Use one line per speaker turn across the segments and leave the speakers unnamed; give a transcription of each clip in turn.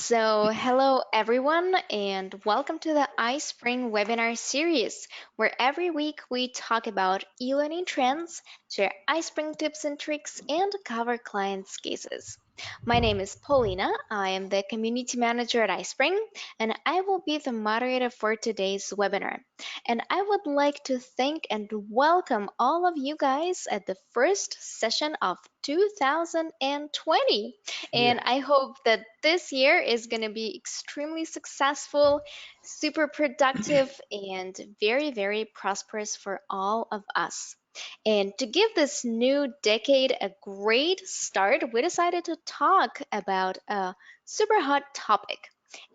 Hello everyone, and welcome to the iSpring webinar series, where every week we talk about e-learning trends, share iSpring tips and tricks, and cover clients' cases. My name is Paulina. I am the community manager at iSpring, and I will be the moderator for today's webinar. And I would like to thank and welcome all of you guys at the first session of 2020. And
Yeah.
I hope that this year is going to be extremely successful, super productive, and very, very prosperous for all of us. And to give this new decade a great start, we decided to talk about a super hot topic.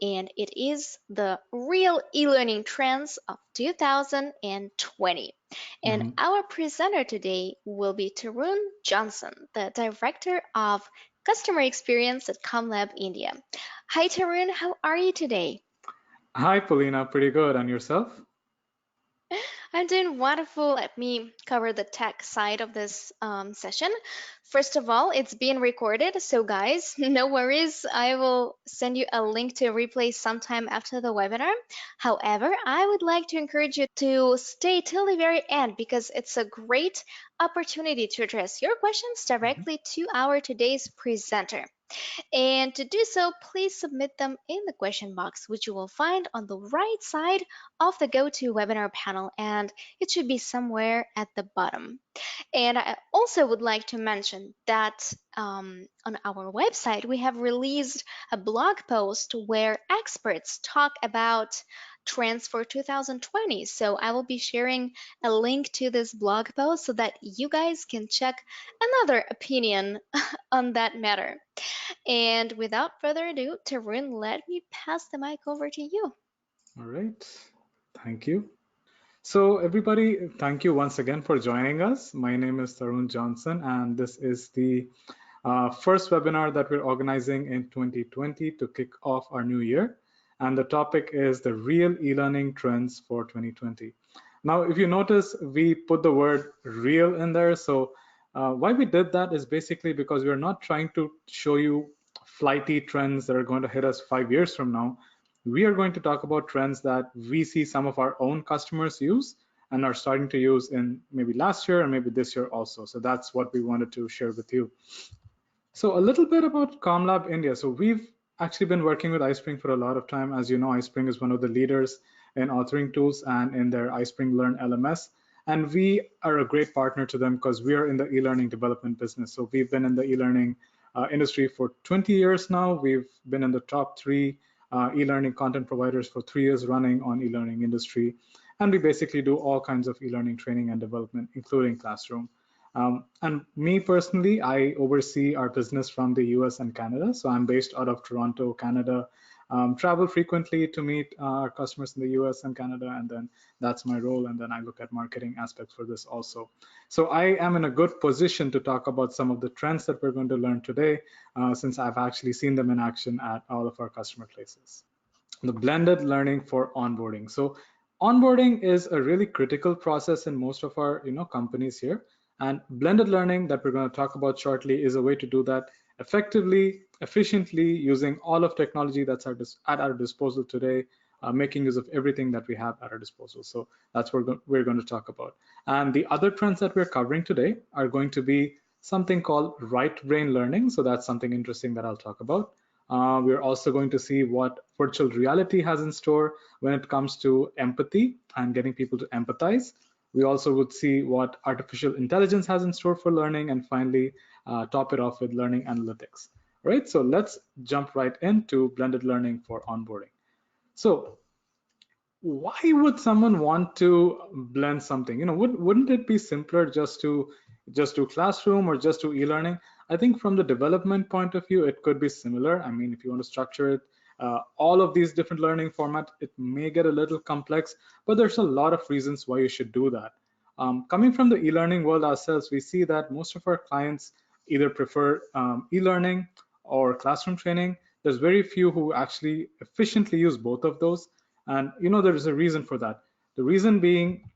And it is the real e-learning trends of 2020. And
Mhm.
our presenter today will be Tarun Johnson, the Director of Customer Experience at Commlab India. Hi Tarun, how are you today?
Hi, Paulina. Pretty good. And yourself?
I'm doing wonderful. Let me cover the tech side of this session. First of all, it's being recorded, so guys, no worries. I will send you a link to replay sometime after the webinar. However, I would like to encourage you to stay till the very end because it's a great opportunity to address your questions
Mhm.
directly to our today's presenter. And to do so, please submit them in the question box, which you will find on the right side of the GoToWebinar panel, and it should be somewhere at the bottom. And I also would like to mention that on our website, we have released a blog post where experts talk about trends for 2020. So I will be sharing a link to this blog post so that you guys can check another opinion on that matter. And without further ado, Tarun, let me pass the mic over to you.
All right. Thank you. So, everybody, thank you once again for joining us. My name is Tarun Johnson, and this is the first webinar that we're organizing in 2020 to kick off our new year. And the topic is the real e-learning trends for 2020. Now, if you notice, we put the word real in there. So why we did that is basically because we're not trying to show you flighty trends that are going to hit us 5 years from now. We are going to talk about trends that we see some of our own customers use and are starting to use in maybe last year and maybe this year also. So that's what we wanted to share with you. So a little bit about Commlab India. So we've actually been working with iSpring for a lot of time. As you know, iSpring is one of the leaders in authoring tools and in their iSpring Learn LMS. And we are a great partner to them because we are in the e-learning development business. So we've been in the e-learning industry for 20 years now. We've been in the top three e-learning content providers for 3 years running on e-learning industry. And we basically do all kinds of e-learning training and development, including classroom. And me personally, I oversee our business from the US and Canada. So I'm based out of Toronto, Canada. Travel frequently to meet our customers in the US and Canada, and then that's my role. And then I look at marketing aspects for this also. So I am in a good position to talk about some of the trends that we're going to learn today, since I've actually seen them in action at all of our customer places. The blended learning for onboarding. So onboarding is a really critical process in most of our companies here, and blended learning that we're going to talk about shortly is a way to do that effectively, efficiently, using all of technology that's at our disposal today, making use of everything that we have at our disposal. So that's what we're going to talk about. And the other trends that we're covering today are going to be something called right brain learning. So that's something interesting that I'll talk about. We're also going to see what virtual reality has in store when it comes to empathy and getting people to empathize. We also would see what artificial intelligence has in store for learning, and finally top it off with learning analytics. All right, so let's jump right into blended learning for onboarding. So why would someone want to blend something? Wouldn't it be simpler just do classroom or just do e-learning? I think from the development point of view, it could be similar. I mean, if you want to structure it, all of these different learning formats, it may get a little complex, but there's a lot of reasons why you should do that. Coming from the e-learning world ourselves, we see that most of our clients either prefer e-learning or classroom training. There's very few who actually efficiently use both of those. And there's a reason for that. The reason being,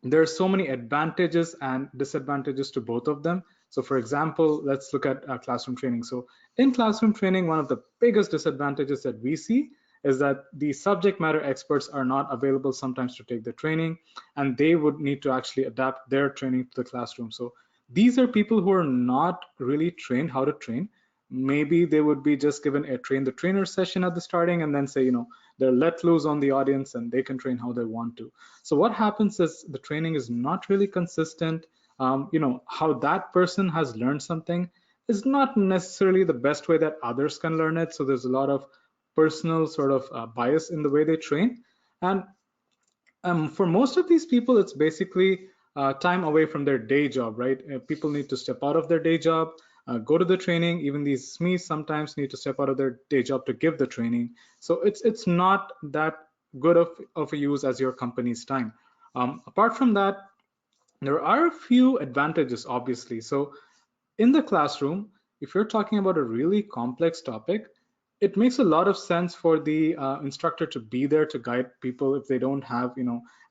there are so many advantages and disadvantages to both of them So for example, let's look at classroom training. So in classroom training, one of the biggest disadvantages that we see is that the subject matter experts are not available sometimes to take the training, and they would need to actually adapt their training to the classroom. So these are people who are not really trained how to train. Maybe they would be just given a train the trainer session at the starting and then say, they're let loose on the audience and they can train how they want to. So what happens is the training is not really consistent. How that person has learned something is not necessarily the best way that others can learn it. So there's a lot of personal sort of bias in the way they train. And for most of these people, it's basically time away from their day job, right? People need to step out of their day job, go to the training. Even these SMEs sometimes need to step out of their day job to give the training. So it's not that good of a use as your company's time. Apart from that, there are a few advantages, obviously. So in the classroom, if you're talking about a really complex topic, it makes a lot of sense for the instructor to be there to guide people if they don't have,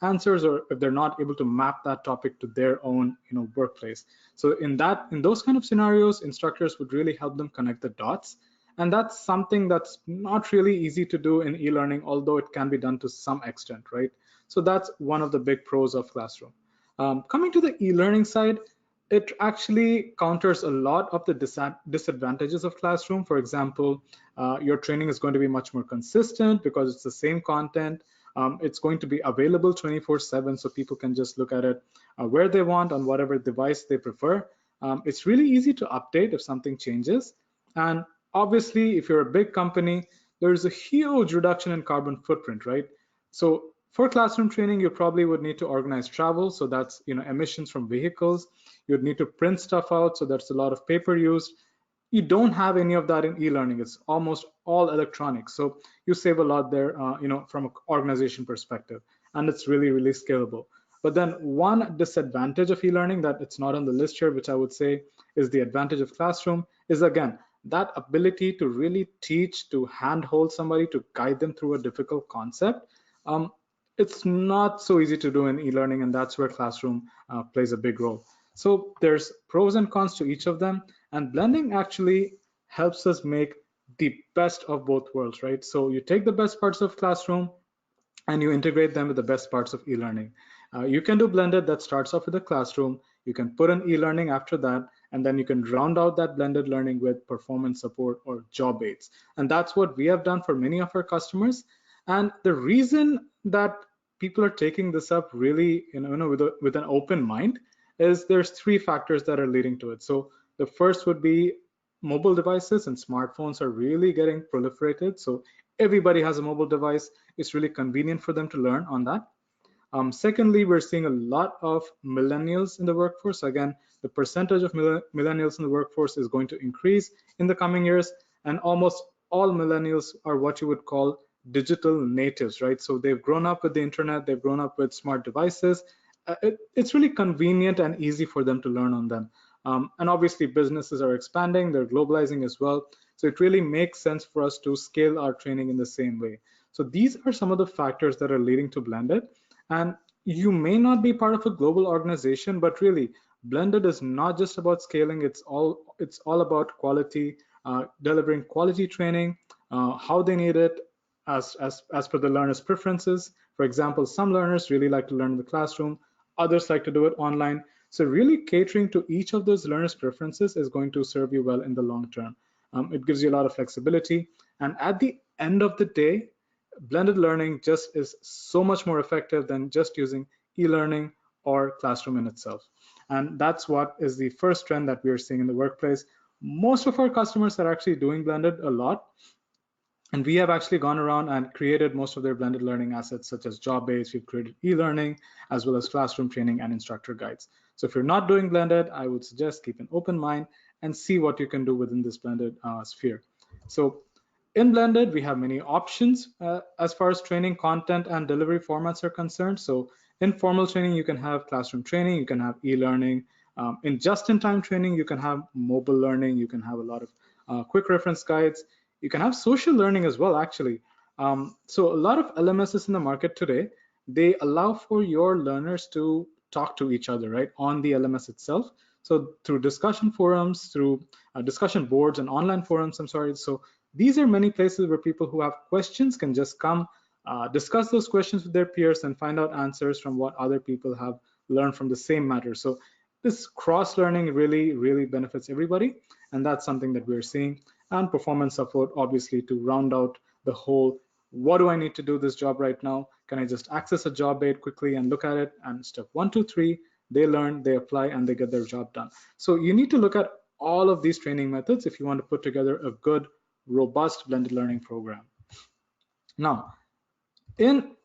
answers, or if they're not able to map that topic to their own, workplace. So in those kind of scenarios, instructors would really help them connect the dots. And that's something that's not really easy to do in e-learning, although it can be done to some extent, right? So that's one of the big pros of classroom. Coming to the e-learning side, it actually counters a lot of the disadvantages of classroom. For example, your training is going to be much more consistent because it's the same content. It's going to be available 24/7, so people can just look at it where they want on whatever device they prefer. It's really easy to update if something changes. And obviously, if you're a big company, there's a huge reduction in carbon footprint, right? So for classroom training, you probably would need to organize travel. So that's, emissions from vehicles. You'd need to print stuff out. So that's a lot of paper used. You don't have any of that in e-learning. It's almost all electronic. So you save a lot there, from an organization perspective, and it's really, really scalable. But then one disadvantage of e-learning that it's not on the list here, which I would say is the advantage of classroom, is again, that ability to really teach, to handhold somebody, to guide them through a difficult concept. Um, it's not so easy to do in e-learning, and that's where classroom plays a big role. So there's pros and cons to each of them, and blending actually helps us make the best of both worlds, right? So you take the best parts of classroom and you integrate them with the best parts of e-learning. You can do blended that starts off with a classroom. You can put an e-learning after that, and then you can round out that blended learning with performance support or job aids. And that's what we have done for many of our customers. And the reason that people are taking this up really, with an open mind is there's three factors that are leading to it. So the first would be mobile devices and smartphones are really getting proliferated. So everybody has a mobile device. It's really convenient for them to learn on that. Secondly, we're seeing a lot of millennials in the workforce. Again, the percentage of millennials in the workforce is going to increase in the coming years, and almost all millennials are what you would call digital natives, right? So they've grown up with the internet, they've grown up with smart devices. It's really convenient and easy for them to learn on them. And obviously, businesses are expanding, they're globalizing as well. So it really makes sense for us to scale our training in the same way. So these are some of the factors that are leading to blended. And you may not be part of a global organization, but really, blended is not just about scaling. It's all about quality, delivering quality training, how they need it, as per the learner's preferences. For example, some learners really like to learn in the classroom, others like to do it online. So really catering to each of those learners' preferences is going to serve you well in the long term. It gives you a lot of flexibility. And at the end of the day, blended learning just is so much more effective than just using e-learning or classroom in itself. And that's what is the first trend that we are seeing in the workplace. Most of our customers are actually doing blended a lot. And we have actually gone around and created most of their blended learning assets, such as job based. We've created e-learning, as well as classroom training and instructor guides. So if you're not doing blended, I would suggest keep an open mind and see what you can do within this blended sphere. So in blended, we have many options as far as training content and delivery formats are concerned. So in formal training, you can have classroom training, you can have e-learning. In just-in-time training, you can have mobile learning, you can have a lot of quick reference guides. You can have social learning as well, actually. So a lot of LMSs in the market today, they allow for your learners to talk to each other, right, on the LMS itself. So through discussion forums, through discussion boards and online forums, I'm sorry. So these are many places where people who have questions can just come, discuss those questions with their peers and find out answers from what other people have learned from the same matter. So this cross learning really, really benefits everybody. And that's something that we're seeing. And performance support, obviously, to round out the whole, what do I need to do this job right now? Can I just access a job aid quickly and look at it? And step 1, 2, 3, they learn, they apply, and they get their job done. So you need to look at all of these training methods if you want to put together a good, robust blended learning program. Now, in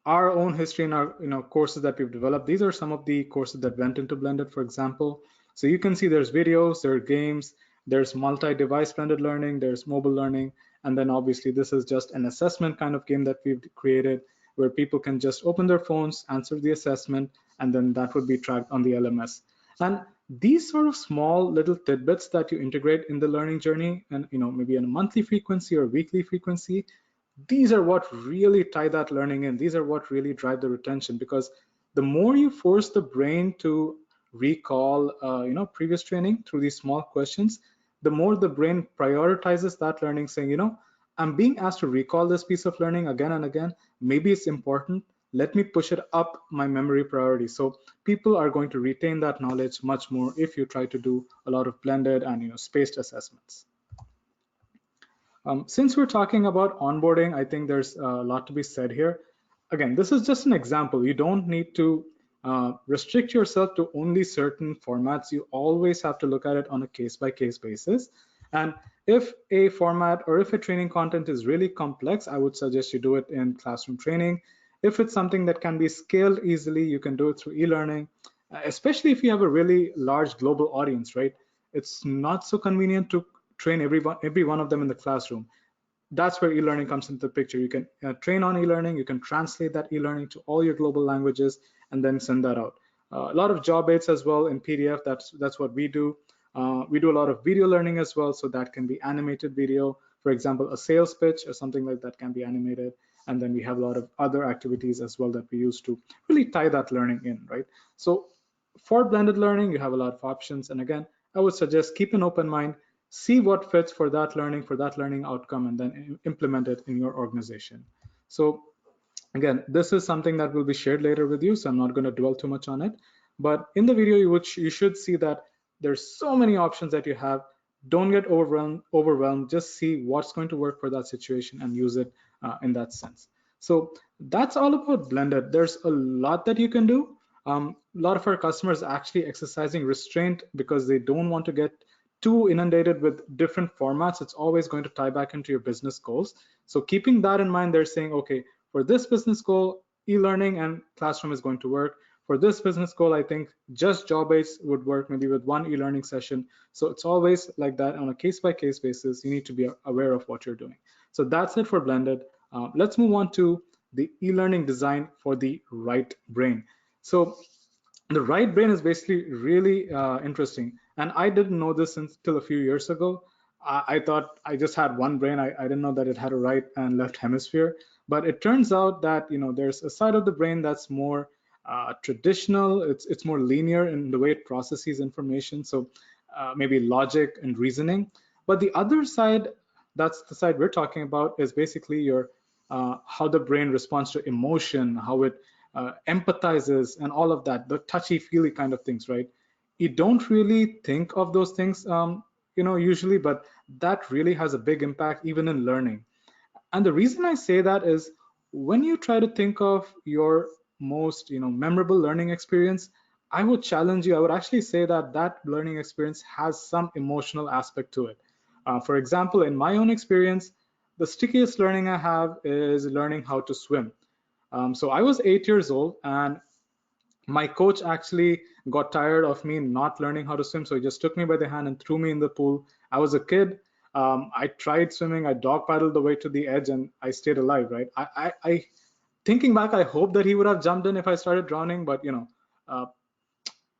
our own history, in our courses that we've developed, these are some of the courses that went into blended, for example. So you can see there's videos, there are games, there's multi-device blended learning, there's mobile learning, and then obviously this is just an assessment kind of game that we've created where people can just open their phones, answer the assessment, and then that would be tracked on the LMS. And these sort of small little tidbits that you integrate in the learning journey, and maybe on a monthly frequency or weekly frequency, these are what really tie that learning in. These are what really drive the retention, because the more you force the brain to recall previous training through these small questions, the more the brain prioritizes that learning, saying, I'm being asked to recall this piece of learning again and again. Maybe it's important. Let me push it up my memory priority. So people are going to retain that knowledge much more if you try to do a lot of blended and spaced assessments. Since we're talking about onboarding, I think there's a lot to be said here. Again, this is just an example. You don't need to restrict yourself to only certain formats. You always have to look at it on a case-by-case basis. And if a format or if a training content is really complex, I would suggest you do it in classroom training. If it's something that can be scaled easily, you can do it through e-learning, especially if you have a really large global audience, right? It's not so convenient to train every one of them in the classroom. That's where e-learning comes into the picture. You can train on e-learning, you can translate that e-learning to all your global languages and then send that out. A lot of job aids as well in PDF, that's what we do. We do a lot of video learning as well, so that can be animated video. For example, a sales pitch or something like that can be animated. And then we have a lot of other activities as well that we use to really tie that learning in, right? So for blended learning, you have a lot of options. And again, I would suggest keep an open mind, see what fits for that learning outcome, and then implement it in your organization. So again, this is something that will be shared later with you, so I'm not going to dwell too much on it. But in the video, you should see that there's so many options that you have. Don't get overwhelmed. Just see what's going to work for that situation and use it in that sense. So that's all about blended. There's a lot that you can do. A lot of our customers are actually exercising restraint because they don't want to get too inundated with different formats. It's always going to tie back into your business goals. So keeping that in mind, they're saying, okay, for this business goal, e-learning and classroom is going to work. For this business goal, I think just job aids would work, maybe with one e-learning session. So it's always like that on a case-by-case basis. You need to be aware of what you're doing. So that's it for blended. Let's move on to the e-learning design for the right brain. So the right brain is basically really interesting. And I didn't know this until a few years ago. I thought I just had one brain. I didn't know that it had a right and left hemisphere. But it turns out that there's a side of the brain that's more traditional. It's more linear in the way it processes information. So maybe logic and reasoning. But the other side, that's the side we're talking about, is basically your how the brain responds to emotion, how it empathizes, and all of that, the touchy-feely kind of things, right? You don't really think of those things, usually, but that really has a big impact even in learning. And the reason I say that is when you try to think of your most, memorable learning experience, I would challenge you. I would actually say that that learning experience has some emotional aspect to it. For example, in my own experience, the stickiest learning I have is learning how to swim. So I was 8 years old, and my coach actually got tired of me not learning how to swim, so he just took me by the hand and threw me in the pool. I was a kid. I tried swimming. I dog paddled the way to the edge, and I stayed alive. Right? Thinking back, I hope that he would have jumped in if I started drowning, but uh,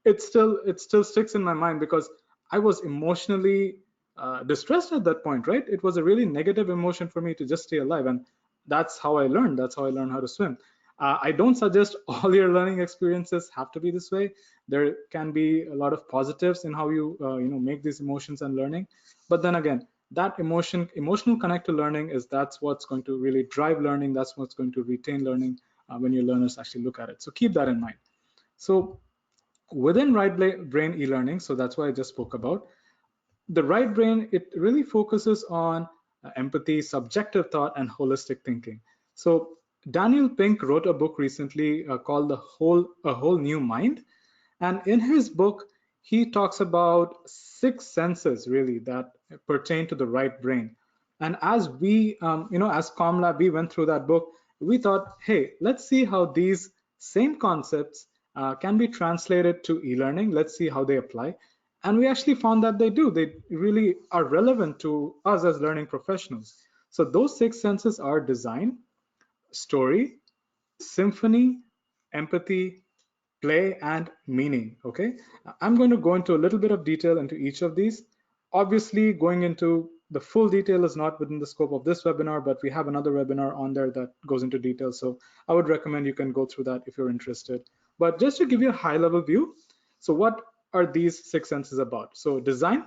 it still sticks in my mind because I was emotionally distressed at that point. Right? It was a really negative emotion for me to just stay alive, and that's how I learned. That's how I learned how to swim. I don't suggest all your learning experiences have to be this way. There can be a lot of positives in how you make these emotions and learning. But then again, that emotional connect to learning is that's what's going to really drive learning. That's what's going to retain learning when your learners actually look at it. So keep that in mind. So within right brain e-learning, so that's what I just spoke about, the right brain, it really focuses on empathy, subjective thought, and holistic thinking. So Daniel Pink wrote a book recently called A Whole New Mind. And in his book, he talks about six senses really that pertain to the right brain. And as as Commlab, we went through that book, we thought, hey, let's see how these same concepts can be translated to e-learning. Let's see how they apply. And we actually found that they do. They really are relevant to us as learning professionals. So those six senses are design, story, symphony, empathy, play, and meaning. Okay, I'm going to go into a little bit of detail into each of these. Obviously, going into the full detail is not within the scope of this webinar, but we have another webinar on there that goes into detail. So I would recommend you can go through that if you're interested. But just to give you a high level view, so what are these six senses about? So design,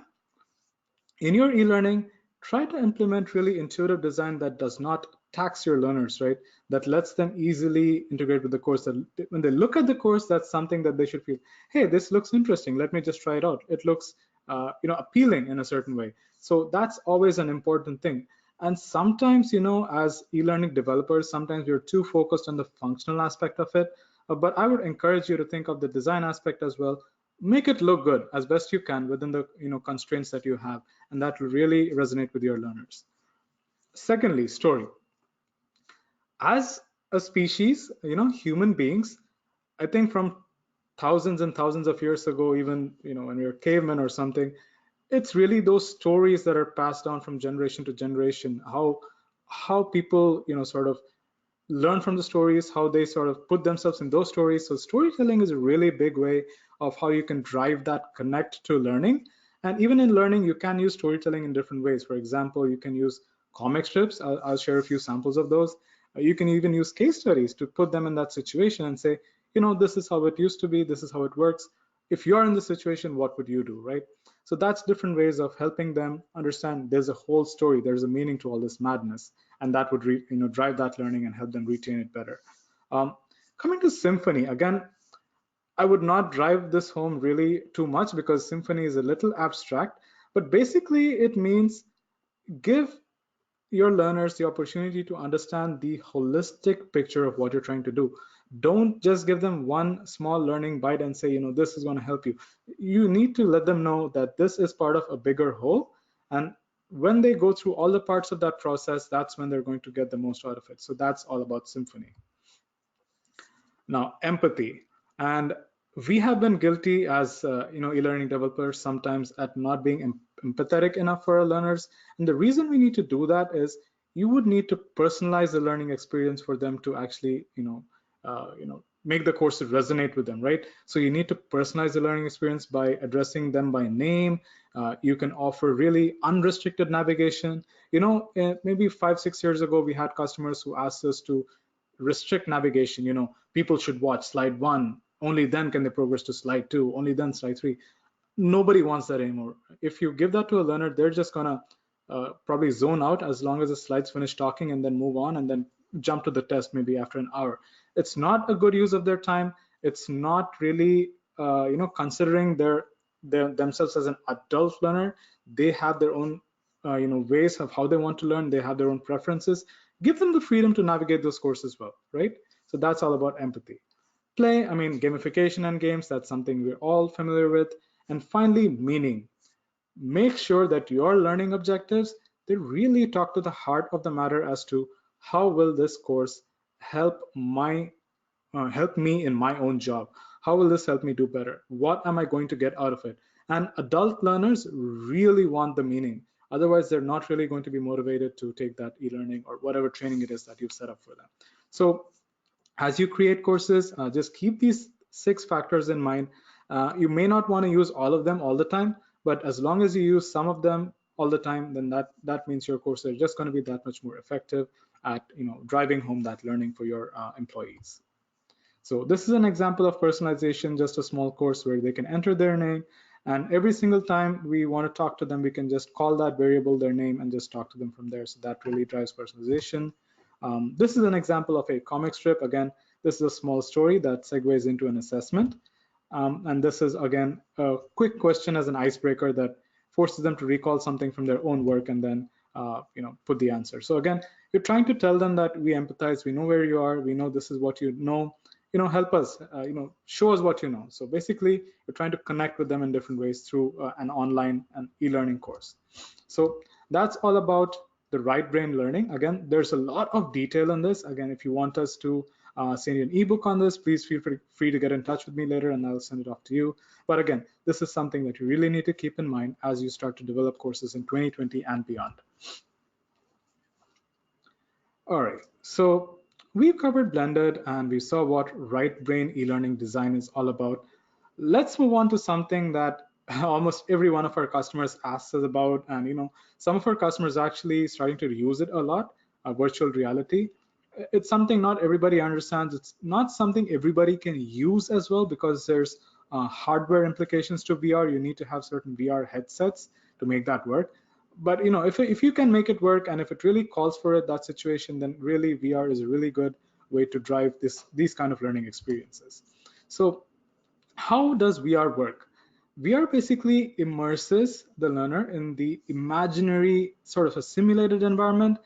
in your e-learning, try to implement really intuitive design that does not tax your learners, right? That lets them easily integrate with the course. That when they look at the course, that's something that they should feel, hey, this looks interesting. Let me just try it out. It looks, appealing in a certain way. So that's always an important thing. And sometimes, as e-learning developers, sometimes we're too focused on the functional aspect of it. But I would encourage you to think of the design aspect as well. Make it look good as best you can within the constraints that you have, and that will really resonate with your learners. Secondly, story. As a species, human beings, I think from thousands and thousands of years ago, even when we were cavemen or something, it's really those stories that are passed down from generation to generation. How people sort of learn from the stories, how they sort of put themselves in those stories. So storytelling is a really big way of how you can drive that connect to learning. And even in learning, you can use storytelling in different ways. For example, you can use comic strips. I'll share a few samples of those. You can even use case studies to put them in that situation and say, this is how it used to be, this is how it works. If you're in the situation, what would you do, right? So that's different ways of helping them understand there's a whole story, there's a meaning to all this madness, and that would drive that learning and help them retain it better. Um, Coming to symphony, again, I would not drive this home really too much because symphony is a little abstract, but basically it means give your learners the opportunity to understand the holistic picture of what you're trying to do. Don't just give them one small learning bite and say, this is going to help you. You need to let them know that this is part of a bigger whole. And when they go through all the parts of that process, that's when they're going to get the most out of it. So that's all about symphony. Now, empathy. And we have been guilty as e-learning developers sometimes at not being empathetic enough for our learners. And the reason we need to do that is you would need to personalize the learning experience for them to actually make the course resonate with them, right? So you need to personalize the learning experience by addressing them by name. You can offer really unrestricted navigation. Maybe 5-6 years ago, we had customers who asked us to restrict navigation. People should watch slide 1, only then can they progress to slide 2, only then slide 3. Nobody wants that anymore. If you give that to a learner, they're just gonna probably zone out as long as the slides finish talking and then move on and then jump to the test maybe after an hour. It's not a good use of their time. It's not really considering themselves as an adult learner. They have their own ways of how they want to learn. They have their own preferences. Give them the freedom to navigate those courses well, right? So that's all about empathy. Play, I mean, gamification and games, that's something we're all familiar with. And finally, meaning. Make sure that your learning objectives, they really talk to the heart of the matter as to how will this course help help me in my own job? How will this help me do better? What am I going to get out of it? And adult learners really want the meaning. Otherwise, they're not really going to be motivated to take that e-learning or whatever training it is that you've set up for them. So as you create courses, just keep these 6 factors in mind. You may not want to use all of them all the time, but as long as you use some of them all the time, then that means your courses are just going to be that much more effective. at driving home that learning for your employees. So this is an example of personalization, just a small course where they can enter their name, and every single time we want to talk to them, we can just call that variable their name and just talk to them from there. So that really drives personalization. This is an example of a comic strip. Again, this is a small story that segues into an assessment. And this is, again, a quick question as an icebreaker that forces them to recall something from their own work and then put the answer. So again, you're trying to tell them that we empathize, we know where you are, we know this is what you know, help us, show us what you know. So basically, you're trying to connect with them in different ways through an online and e-learning course. So that's all about the right brain learning. Again, there's a lot of detail on this. Again, if you want us to send you an ebook on this, please feel free to get in touch with me later and I'll send it off to you. But again, this is something that you really need to keep in mind as you start to develop courses in 2020 and beyond. All right, so we've covered blended and we saw what right brain e-learning design is all about. Let's move on to something that almost every one of our customers asks us about, and some of our customers are actually starting to use it a lot, virtual reality. It's something not everybody understands. It's not something everybody can use as well because there's hardware implications to VR. You need to have certain VR headsets to make that work. But if you can make it work and if it really calls for it, that situation, then really VR is a really good way to drive these kind of learning experiences. So how does VR work? VR basically immerses the learner in the imaginary sort of a simulated environment.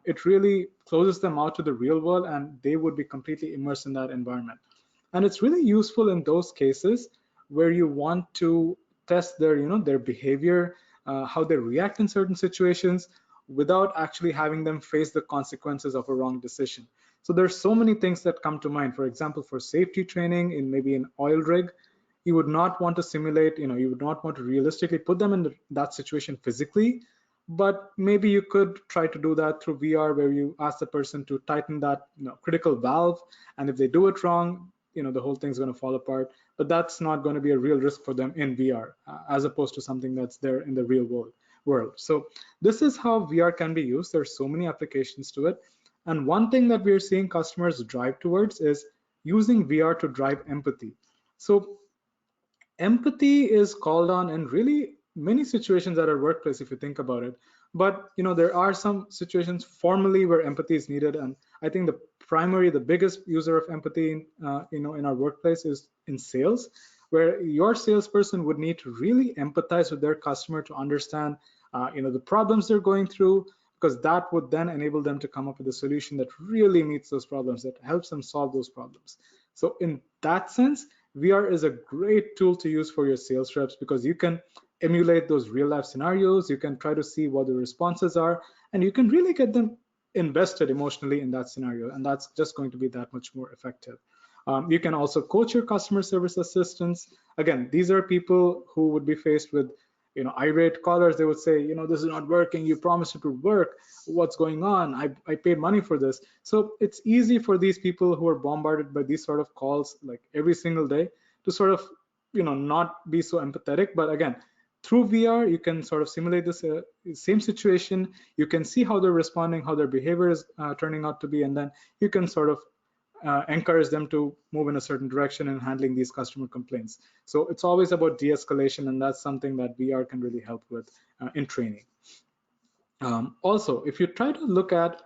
It really closes them out to the real world and they would be completely immersed in that environment. And it's really useful in those cases where you want to test their behavior, how they react in certain situations without actually having them face the consequences of a wrong decision. So there's so many things that come to mind. For example, for safety training in maybe an oil rig, you would not want to simulate, you would not want to realistically put them in that situation physically, but maybe you could try to do that through VR where you ask the person to tighten that critical valve, and if they do it wrong, the whole thing's going to fall apart. But that's not going to be a real risk for them in VR, as opposed to something that's there in the real world. So this is how VR can be used. There's so many applications to it. And one thing that we're seeing customers drive towards is using VR to drive empathy. So empathy is called on in really many situations at our workplace if you think about it, but there are some situations formally where empathy is needed, and I think the biggest user of empathy in our workplace is in sales, where your salesperson would need to really empathize with their customer to understand the problems they're going through, because that would then enable them to come up with a solution that really meets those problems, that helps them solve those problems. So in that sense, VR is a great tool to use for your sales reps because you can emulate those real life scenarios. You can try to see what the responses are, and you can really get them invested emotionally in that scenario. And that's just going to be that much more effective. You can also coach your customer service assistants. Again, these are people who would be faced with irate callers. They would say, this is not working, you promised it would work, what's going on, I paid money for this. So it's easy for these people who are bombarded by these sort of calls like every single day to sort of not be so empathetic. But again, through VR you can sort of simulate this same situation. You can see how they're responding, how their behavior is turning out to be, and then you can sort of encourage them to move in a certain direction in handling these customer complaints. So it's always about de-escalation, and that's something that VR can really help with in training. Also, if you try to look at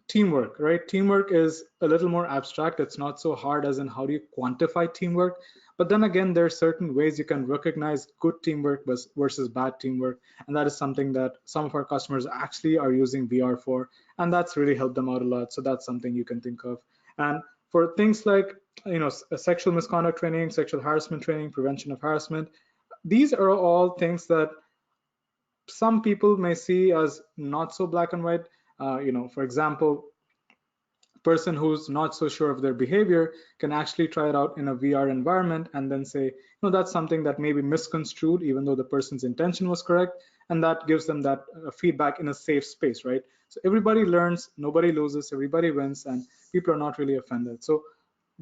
teamwork, right? Teamwork is a little more abstract. It's not so hard as in how do you quantify teamwork. But then again, there are certain ways you can recognize good teamwork versus bad teamwork. And that is something that some of our customers actually are using VR for. And that's really helped them out a lot. So that's something you can think of. And for things like, sexual misconduct training, sexual harassment training, prevention of harassment, these are all things that some people may see as not so black and white. For example, person who's not so sure of their behavior can actually try it out in a VR environment and then say, no, that's something that may be misconstrued, even though the person's intention was correct. And that gives them that feedback in a safe space, right? So everybody learns, nobody loses, everybody wins, and people are not really offended. So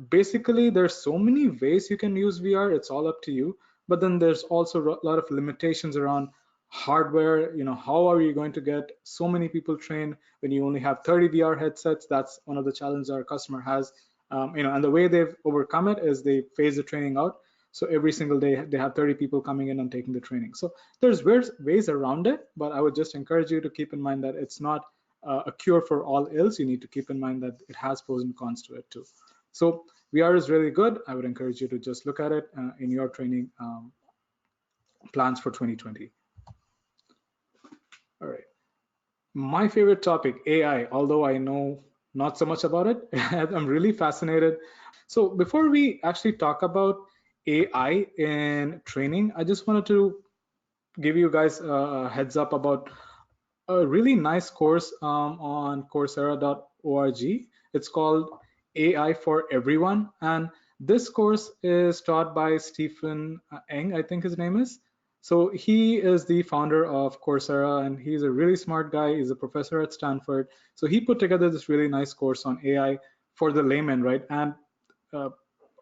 basically, there's so many ways you can use VR. It's all up to you. But then there's also a lot of limitations around hardware, how are you going to get so many people trained when you only have 30 VR headsets? That's one of the challenges our customer has. And the way they've overcome it is they phase the training out. So every single day they have 30 people coming in and taking the training. So there's ways around it, but I would just encourage you to keep in mind that it's not a cure for all ills. You need to keep in mind that it has pros and cons to it too. So VR is really good. I would encourage you to just look at it in your training plans for 2020. All right. My favorite topic, AI, although I know not so much about it, I'm really fascinated. So before we actually talk about AI in training, I just wanted to give you guys a heads up about a really nice course on Coursera.org. It's called AI for Everyone. And this course is taught by Stephen Eng, I think his name is. So he is the founder of Coursera, and he's a really smart guy. He's a professor at Stanford. So he put together this really nice course on AI for the layman, right? And uh,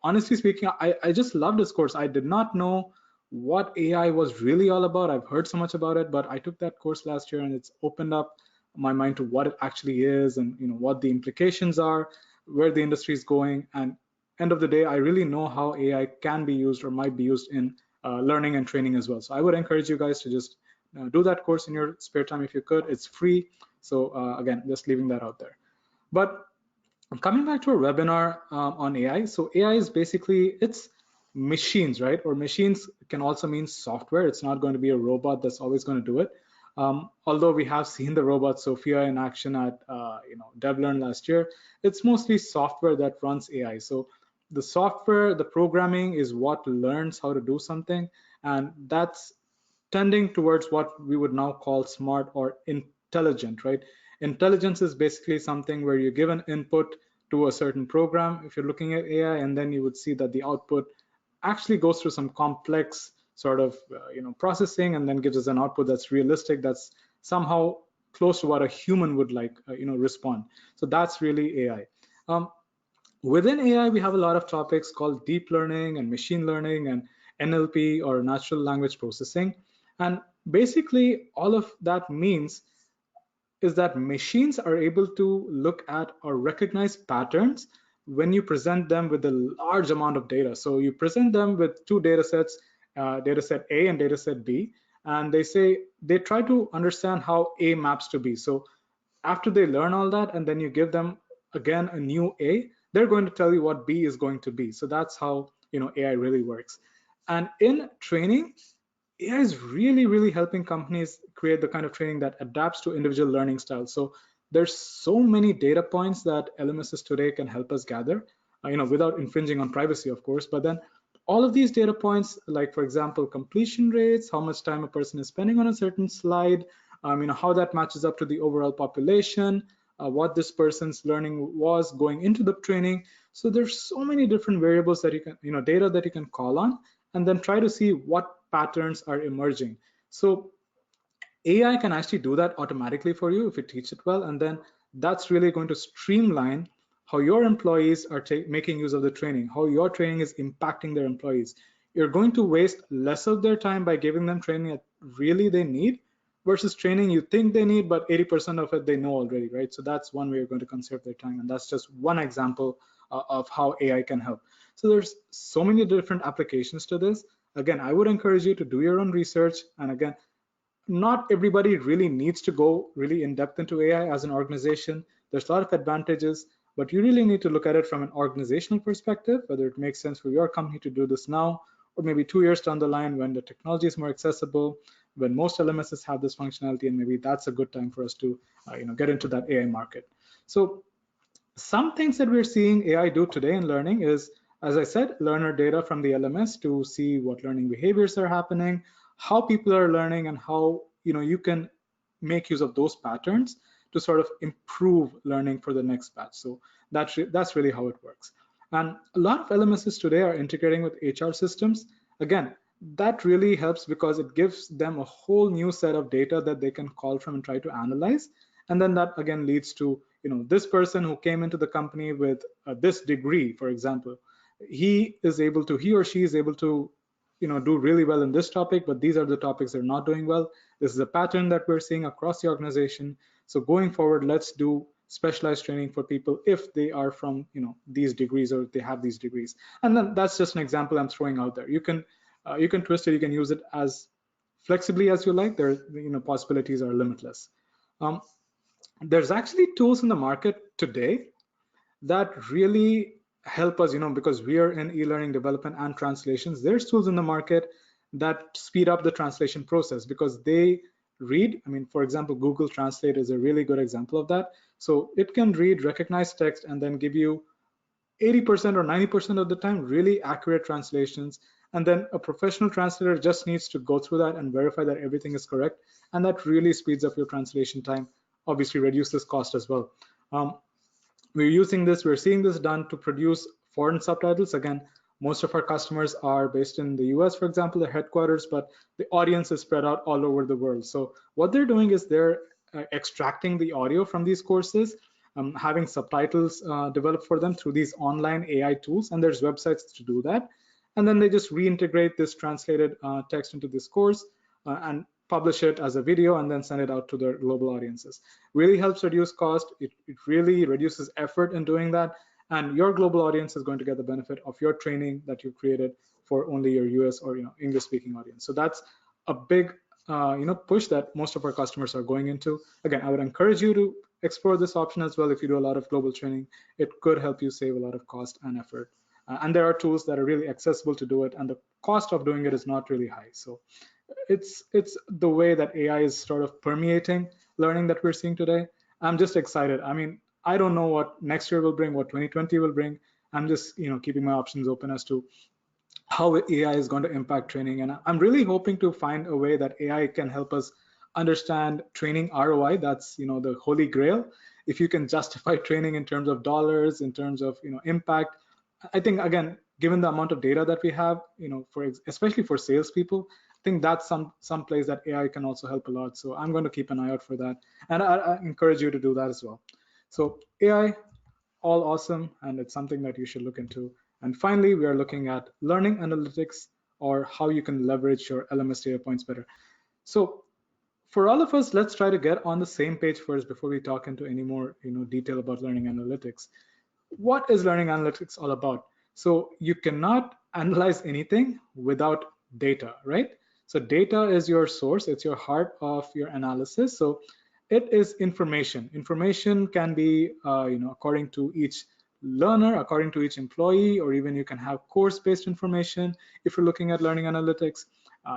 honestly speaking, I just love this course. I did not know what AI was really all about. I've heard so much about it, but I took that course last year and it's opened up my mind to what it actually is and what the implications are, where the industry is going. And end of the day, I really know how AI can be used or might be used in learning and training as well. So I would encourage you guys to just do that course in your spare time if you could. It's free. So again, just leaving that out there. But coming back to our webinar on AI, so AI is basically it's machines, right? Or machines can also mean software. It's not going to be a robot that's always going to do it. Although we have seen the robot Sophia in action at DevLearn last year, it's mostly software that runs AI. So the software, the programming is what learns how to do something, and that's tending towards what we would now call smart or intelligent, right? Intelligence is basically something where you give an input to a certain program, if you're looking at AI, and then you would see that the output actually goes through some complex sort of processing and then gives us an output that's realistic, that's somehow close to what a human would like respond. So that's really AI. Within AI, we have a lot of topics called deep learning and machine learning and NLP, or natural language processing. And basically, all of that means is that machines are able to look at or recognize patterns when you present them with a large amount of data. So you present them with two data sets, data set A and data set B, and they try to understand how A maps to B. So after they learn all that, and then you give them again a new A, they're going to tell you what B is going to be. So that's how AI really works. And in training, AI is really helping companies create the kind of training that adapts to individual learning styles. So there's so many data points that LMSs today can help us gather, without infringing on privacy, of course. But then all of these data points, like for example, completion rates, how much time a person is spending on a certain slide, how that matches up to the overall population, what this person's learning was going into the training. So there's so many different variables that you can, data that you can call on, and then try to see what patterns are emerging. So AI can actually do that automatically for you if you teach it well, and then that's really going to streamline how your employees are making use of the training, how your training is impacting their employees. You're going to waste less of their time by giving them training that really they need versus training you think they need, but 80% of it they know already, right? So that's one way you're going to conserve their time, and that's just one example of how AI can help. So there's so many different applications to this. Again, I would encourage you to do your own research, and again, not everybody really needs to go really in depth into AI as an organization. There's a lot of advantages, but you really need to look at it from an organizational perspective, whether it makes sense for your company to do this now, or maybe 2 years down the line when the technology is more accessible, when most LMSs have this functionality, and maybe that's a good time for us to get into that AI market. So some things that we're seeing AI do today in learning is, as I said, learner data from the LMS to see what learning behaviors are happening, how people are learning, and how you can make use of those patterns to sort of improve learning for the next batch. So that's really how it works. And a lot of LMSs today are integrating with HR systems. Again, that really helps because it gives them a whole new set of data that they can call from and try to analyze. And then that again leads to this person who came into the company with this degree, for example, he or she is able to do really well in this topic, but these are the topics they're not doing well. This is a pattern that we're seeing across the organization. So going forward, let's do specialized training for people if they are from these degrees, or if they have these degrees. And then that's just an example I'm throwing out there. You can twist it, you can use it as flexibly as you like. There, possibilities are limitless. um, there's actually tools in the market today that really help us, because we are in e-learning development and translations. There's tools in the market that speed up the translation process because they read. I mean, for example, Google Translate is a really good example of that. So it can read, recognize text, and then give you 80% or 90% of the time really accurate translations. And then a professional translator just needs to go through that and verify that everything is correct. And that really speeds up your translation time, obviously reduces cost as well. We're using this, we're seeing this done to produce foreign subtitles. Again, most of our customers are based in the US, for example, the headquarters, but the audience is spread out all over the world. So what they're doing is they're extracting the audio from these courses, having subtitles developed for them through these online AI tools, and there's websites to do that. And then they just reintegrate this translated text into this course and publish it as a video and then send it out to their global audiences. Really helps reduce cost. It really reduces effort in doing that. And your global audience is going to get the benefit of your training that you created for only your US or English speaking audience. So that's a big push that most of our customers are going into. Again, I would encourage you to explore this option as well. If you do a lot of global training, it could help you save a lot of cost and effort. And there are tools that are really accessible to do it, and the cost of doing it is not really high. So it's the way that AI is sort of permeating learning that we're seeing today. I'm just excited. I mean, I don't know what next year will bring, what 2020 will bring. I'm just keeping my options open as to how AI is going to impact training. And I'm really hoping to find a way that AI can help us understand training ROI. That's the holy grail. If you can justify training in terms of dollars, in terms of impact, I think, again, given the amount of data that we have, for especially for salespeople, I think that's some place that AI can also help a lot. So I'm going to keep an eye out for that, and I encourage you to do that as well. So AI, all awesome, and it's something that you should look into. And finally, we are looking at learning analytics, or how you can leverage your LMS data points better. So for all of us, let's try to get on the same page first before we talk into any more detail about learning analytics. What is learning analytics all about? So you cannot analyze anything without data, right? So data is your source, it's your heart of your analysis. So it is information. Information can be, according to each learner, according to each employee, or even you can have course-based information. If you're looking at learning analytics,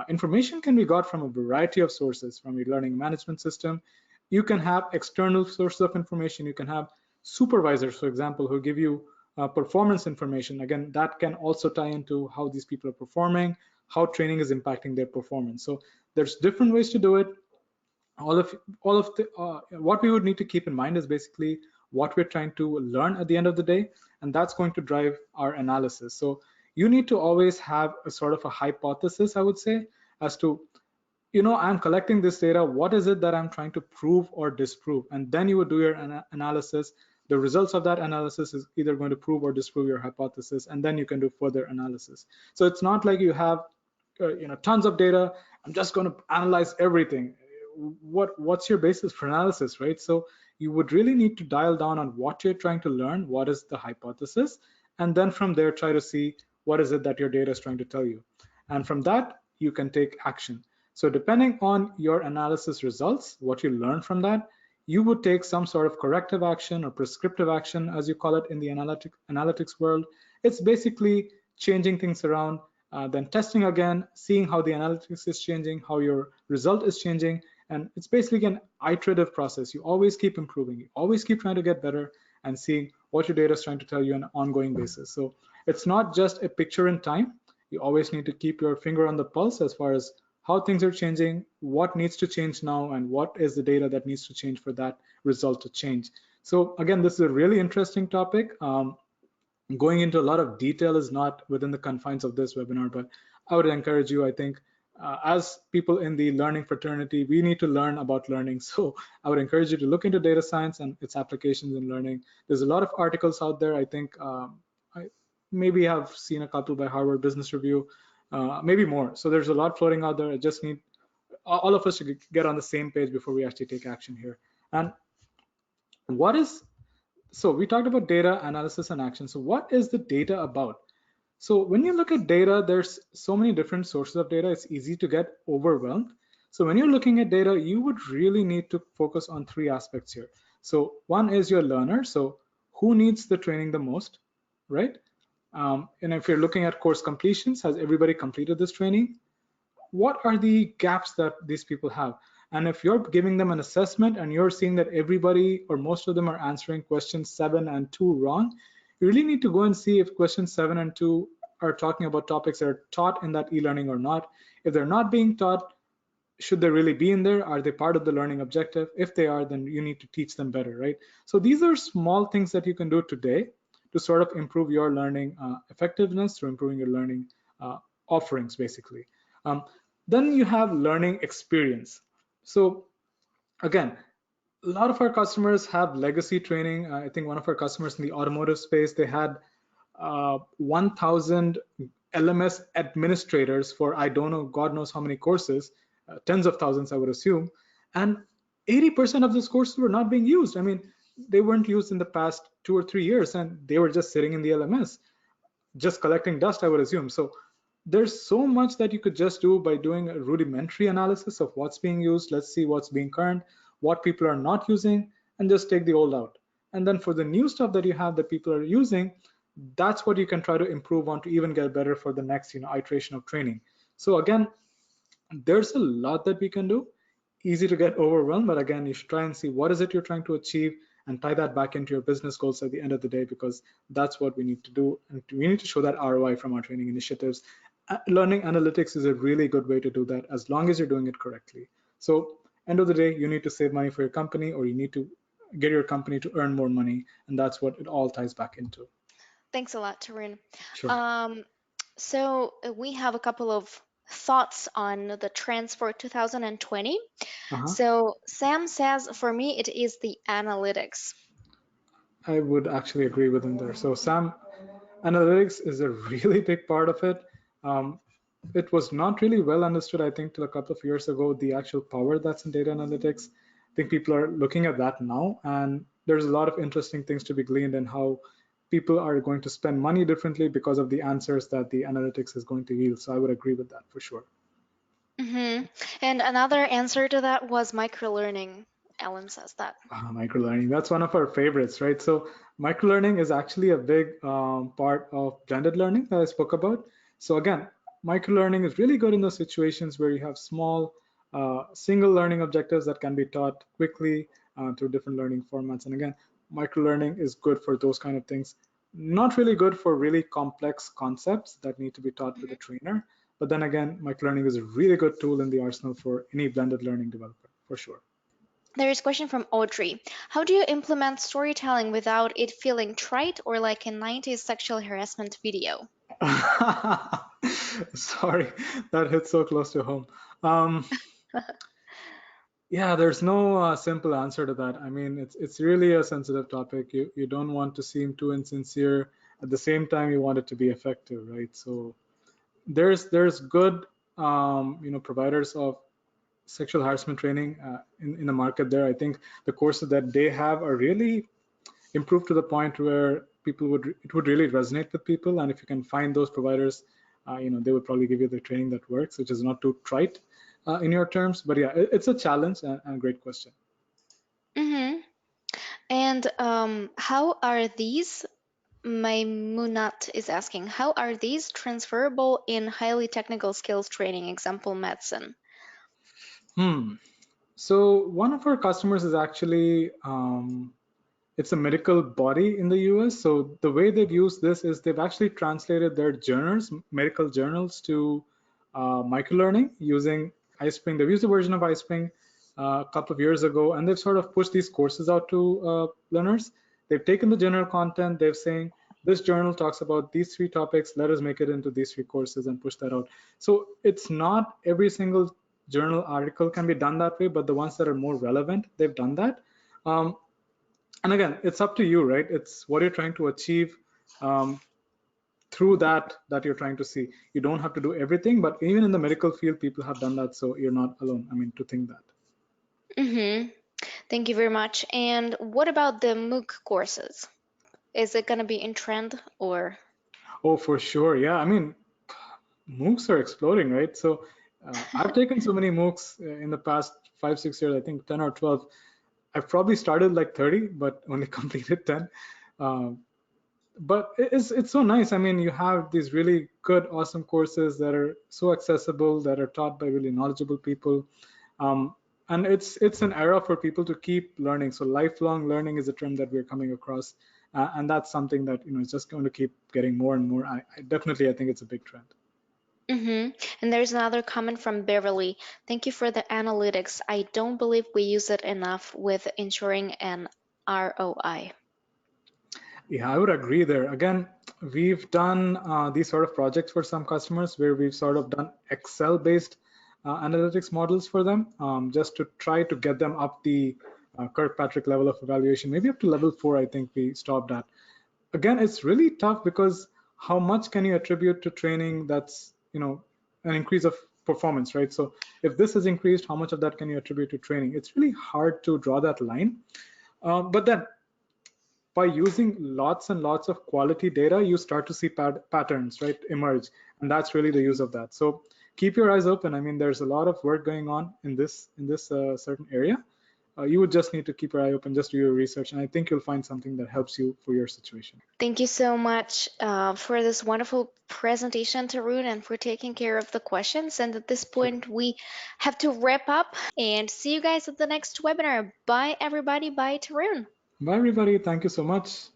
information can be got from a variety of sources, from your learning management system. You can have external sources of information. You can have supervisors, for example, who give you performance information. Again, that can also tie into how these people are performing, how training is impacting their performance. So there's different ways to do it. All of the what we would need to keep in mind is basically what we're trying to learn at the end of the day, and that's going to drive our analysis. So you need to always have a sort of a hypothesis, I would say, as to I'm collecting this data. What is it that I'm trying to prove or disprove? And then you would do your analysis. The results of that analysis is either going to prove or disprove your hypothesis, and then you can do further analysis. So it's not like you have tons of data. I'm just going to analyze everything. What's your basis for analysis, right? So you would really need to dial down on what you're trying to learn, what is the hypothesis, and then from there try to see what is it that your data is trying to tell you. And from that, you can take action. So depending on your analysis results, what you learn from that, you would take some sort of corrective action or prescriptive action, as you call it in the analytics world. It's basically changing things around, then testing again, seeing how the analytics is changing, how your result is changing. And it's basically an iterative process. You always keep improving. You always keep trying to get better and seeing what your data is trying to tell you on an ongoing basis. So it's not just a picture in time. You always need to keep your finger on the pulse as far as how things are changing, what needs to change now, and what is the data that needs to change for that result to change. So again, this is a really interesting topic. Going into a lot of detail is not within the confines of this webinar, but I would encourage you, I think, as people in the learning fraternity, we need to learn about learning. So I would encourage you to look into data science and its applications in learning. There's a lot of articles out there. I think I maybe have seen a couple by Harvard Business Review. maybe more. So there's a lot floating out there. I just need all of us to get on the same page before we actually take action here. And what is so we talked about data analysis and action. So what is the data about? So when you look at data, there's so many different sources of data, it's easy to get overwhelmed. So when you're looking at data, you would really need to focus on three aspects here. So one is your learner. So who needs the training the most, right? And if you're looking at course completions, has everybody completed this training? What are the gaps that these people have? And if you're giving them an assessment and you're seeing that everybody or most of them are answering questions 7 and 2 wrong, you really need to go and see if questions 7 and 2 are talking about topics that are taught in that e-learning or not. If they're not being taught, should they really be in there? Are they part of the learning objective? If they are, then you need to teach them better, right? So these are small things that you can do today to sort of improve your learning effectiveness, through improving your learning offerings, basically. Um, then you have learning experience. So again, a lot of our customers have legacy training. I think one of our customers in the automotive space, they had 1,000 LMS administrators for I don't know, God knows how many courses, tens of thousands, I would assume. And 80% of those courses were not being used. I mean, they weren't used in the past 2 or 3 years, and they were just sitting in the LMS just collecting dust, I would assume. So there's so much that you could just do by doing a rudimentary analysis of what's being used. Let's see what's being current, what people are not using, and just take the old out. And then for the new stuff that you have that people are using, that's what you can try to improve on to even get better for the next iteration of training. So again, there's a lot that we can do. Easy to get overwhelmed, but again, you should try and see what is it you're trying to achieve and tie that back into your business goals at the end of the day, because that's what we need to do. And we need to show that ROI from our training initiatives. Learning analytics is a really good way to do that as long as you're doing it correctly. So end of the day, you need to save money for your company, or you need to get your company to earn more money. And that's what it all ties back into.
Thanks a lot, Tarun.
Sure.
Um, we have a couple of thoughts on the trends for 2020.
Uh-huh.
So Sam says, for me, it is the analytics.
I would actually agree with him there. So Sam, analytics is a really big part of it. Um, it was not really well understood, I think, till a couple of years ago, the actual power that's in data analytics. I think people are looking at that now, and there's a lot of interesting things to be gleaned in how people are going to spend money differently because of the answers that the analytics is going to yield. So I would agree with that for sure.
Hmm. And another answer to that was microlearning. Ellen says that.
Microlearning, that's one of our favorites, right? So microlearning is actually a big part of blended learning that I spoke about. So again, microlearning is really good in those situations where you have small single learning objectives that can be taught quickly through different learning formats. And again, microlearning is good for those kind of things. Not really good for really complex concepts that need to be taught with a trainer. But then again, microlearning is a really good tool in the arsenal for any blended learning developer, for sure.
There is a question from Audrey. How do you implement storytelling without it feeling trite or like a 90s sexual harassment video?
Sorry, that hit so close to home. Um, yeah, there's no simple answer to that. I mean, it's really a sensitive topic. You don't want to seem too insincere. At the same time, you want it to be effective, right? So there's good providers of sexual harassment training in the market there. I think the courses that they have are really improve to the point where people would it would really resonate with people. And if you can find those providers, they would probably give you the training that works, which is not too trite in your terms. But yeah, it's a challenge and a great question.
Hmm. And how are these, Maimunat is asking, how are these transferable in highly technical skills training, example medicine?
Hmm. So one of our customers is actually it's a medical body in the US. So the way they've used this is they've actually translated their journals, medical journals, to microlearning using iSpring. They've used a version of iSpring a couple of years ago, and they've sort of pushed these courses out to learners. They've taken the general content, they've saying, this journal talks about these three topics, let us make it into these three courses and push that out. So it's not every single journal article can be done that way, but the ones that are more relevant, they've done that. Um, and again, it's up to you, right? It's what you're trying to achieve. Um, through that you're trying to see. You don't have to do everything, but even in the medical field, people have done that, so you're not alone. I mean, to think that.
Mm-hmm. Thank you very much. And what about the MOOC courses? Is it going to be in trend or?
Oh, for sure. Yeah. I mean, MOOCs are exploding, right? So I've taken so many MOOCs in the past 5, 6 years, I think 10 or 12. I've probably started like 30, but only completed 10. Uh, but it's so nice. I mean, you have these really good, awesome courses that are so accessible, that are taught by really knowledgeable people. Um, and it's an era for people to keep learning. So lifelong learning is a term that we're coming across, and that's something that is just going to keep getting more and more. I think it's a big trend.
Mm-hmm. And there's another comment from Beverly. Thank you for the analytics. I don't believe we use it enough with ensuring an ROI.
Yeah, I would agree there. Again, we've done these sort of projects for some customers where we've sort of done Excel-based analytics models for them, just to try to get them up the Kirkpatrick level of evaluation, maybe up to level 4, I think we stopped at. Again, it's really tough because how much can you attribute to training that's, an increase of performance, right? So if this has increased, how much of that can you attribute to training? It's really hard to draw that line. But then by using lots and lots of quality data, you start to see patterns, right, emerge, and that's really the use of that. So keep your eyes open. I mean, there's a lot of work going on in this certain area. You would just need to keep your eye open, just do your research, and I think you'll find something that helps you for your situation.
Thank you so much for this wonderful presentation, Tarun, and for taking care of the questions. And at this
Sure.
point, we have to wrap up and see you guys at the next webinar. Bye, everybody. Bye, Tarun.
Bye, everybody. Thank you so much.